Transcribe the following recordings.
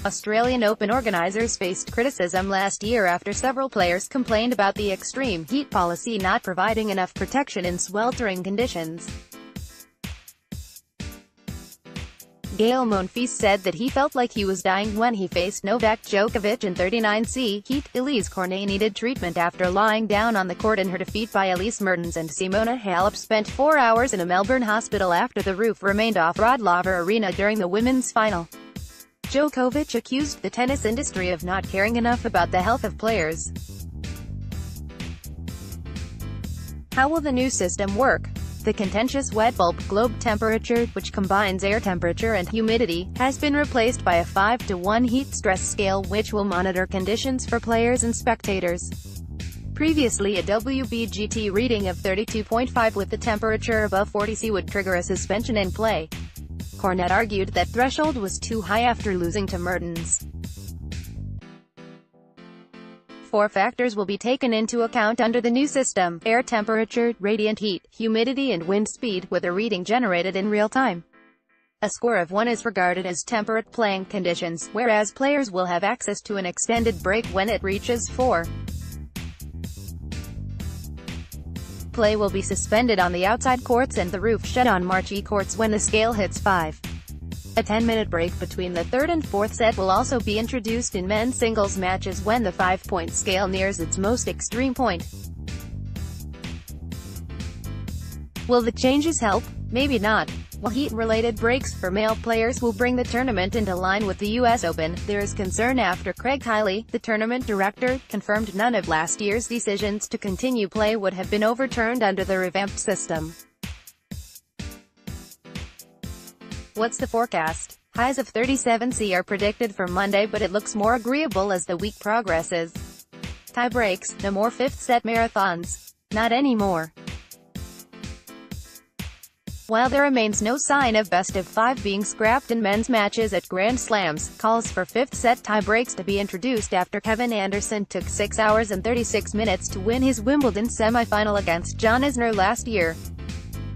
Australian Open organisers faced criticism last year after several players complained about the extreme heat policy not providing enough protection in sweltering conditions. Gaël Monfils said that he felt like he was dying when he faced Novak Djokovic in 39C heat. Elise Cornet needed treatment after lying down on the court in her defeat by Alize Mertens, and Simona Halep spent 4 hours in a Melbourne hospital after the roof remained off Rod Laver Arena during the women's final. Djokovic accused the tennis industry of not caring enough about the health of players. How will the new system work? The contentious wet bulb globe temperature, which combines air temperature and humidity, has been replaced by a 5-to-1 heat stress scale which will monitor conditions for players and spectators. Previously, a WBGT reading of 32.5 with the temperature above 40°C would trigger a suspension in play. Cornet argued that threshold was too high after losing to Mertens. 4 factors will be taken into account under the new system: air temperature, radiant heat, humidity and wind speed, with a reading generated in real time. A score of 1 is regarded as temperate playing conditions, whereas players will have access to an extended break when it reaches 4. Play will be suspended on the outside courts and the roof shed on marquee courts when the scale hits 5. A 10-minute break between the third and fourth set will also be introduced in men's singles matches when the 5-point scale nears its most extreme point. Will the changes help? Maybe not. While heat-related breaks for male players will bring the tournament into line with the US Open, there is concern after Craig Tiley, the tournament director, confirmed none of last year's decisions to continue play would have been overturned under the revamped system. What's the forecast? Highs of 37°C are predicted for Monday, but it looks more agreeable as the week progresses. Tie breaks, no more fifth-set marathons. Not anymore. While there remains no sign of best-of-5 being scrapped in men's matches at Grand Slams, calls for fifth-set tie-breaks to be introduced after Kevin Anderson took 6 hours and 36 minutes to win his Wimbledon semi-final against John Isner last year.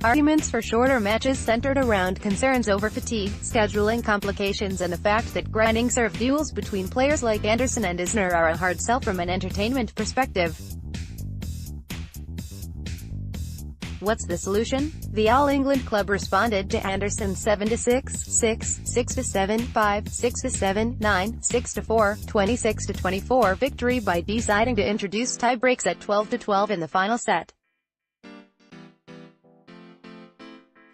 Arguments for shorter matches centered around concerns over fatigue, scheduling complications and the fact that grinding serve duels between players like Anderson and Isner are a hard sell from an entertainment perspective. What's the solution? The All England club responded to Anderson's 7-6, 6, 6-7, 5, 6-7, 9, 6-4, 26-24 victory by deciding to introduce tie-breaks at 12-12 in the final set.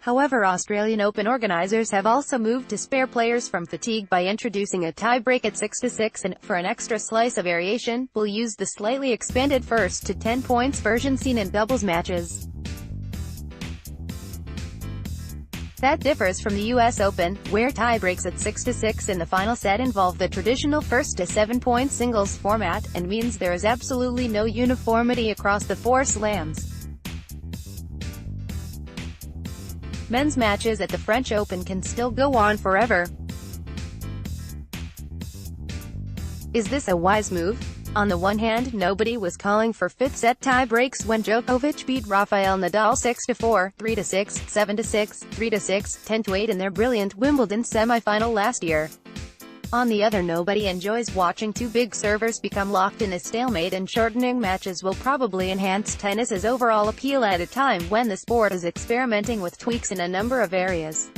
However, Australian Open organisers have also moved to spare players from fatigue by introducing a tie-break at 6-6 and, for an extra slice of variation, will use the slightly expanded first to 10 points version seen in doubles matches. That differs from the US Open, where tie-breaks at 6-6 in the final set involve the traditional first to 7-point singles format, and means there is absolutely no uniformity across the 4 slams. Men's matches at the French Open can still go on forever. Is this a wise move? On the one hand, nobody was calling for fifth-set tie-breaks when Djokovic beat Rafael Nadal 6-4, 3-6, 7-6, 3-6, 10-8 in their brilliant Wimbledon semi-final last year. On the other, nobody enjoys watching 2 big servers become locked in a stalemate, and shortening matches will probably enhance tennis's overall appeal at a time when the sport is experimenting with tweaks in a number of areas.